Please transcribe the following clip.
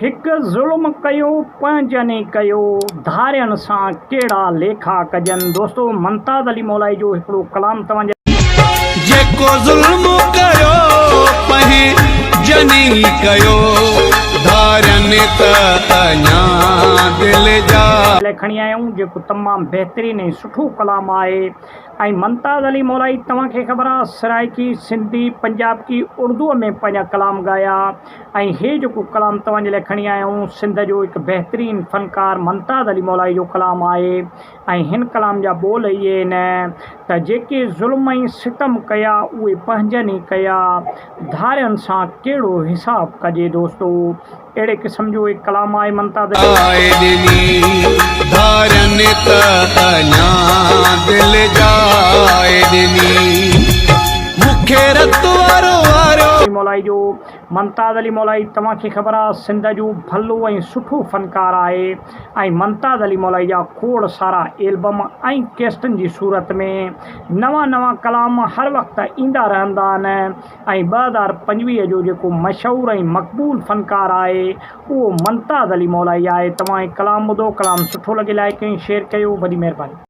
हिक ज़ुल्म कयो पंहिंजनि कयो धारियनि सां कहिड़ा लेखा कजनि। दोस्तो मुमताज़ अली मौलाई जो हिकिड़ो कलाम तव्हांजे जेको ज़ुल्म कयो पंहिंजनि कयो धारियनि त अञा दिल जा खणी आया आहियूं, जेको तमामु बहितरीन ऐं सुठो कलाम आहे। ऐं मुमताज़ अली मौलाई तव्हांखे ख़बर आहे सराइकी, सिंधी, पंजाबी, उर्दूअ में पंहिंजा कलाम ॻाया। ऐं हे जेको कलाम तव्हांजे लाइ खणी आया आहियूं, सिंध जो हिकु बहितरीन फ़नकार मुमताज़ अली मौलाई जो कलाम आहे। ऐं हिन कलाम जा ॿोल इहे आहिनि त जेके ज़ुल्म ऐं सितम कया उहे पंहिंजनि कया धारियनि सां कहिड़ो हिसाबु कजे। दोस्तो अहिड़े क़िस्म जो हिकु कलाम आहे मुमताज़ धारियनि त अञा दिल जाए ॾिनी मूंखे रत वारो मौलाई जो। मुमताज़ अली मौलाई तव्हांखे ख़बर आहे सिंध जो भलो ऐं सुठो फ़नकार आहे। ऐं मुमताज़ अली मौलाई जा खोड़ सारा एल्बम ऐं कैस्टनि जी सूरत में नवां नवां कलाम हर वक़्तु ईंदा रहंदा आहिनि। ऐं 2025 जो जेको मशहूरु ऐं मक़बूल फ़नकार आहे उहो मुमताज़ अली मौलाई आहे। तव्हां कलाम ॿुधो, कलाम सुठो लॻे लाइक ऐं शेयर कयो, वॾी महिरबानी।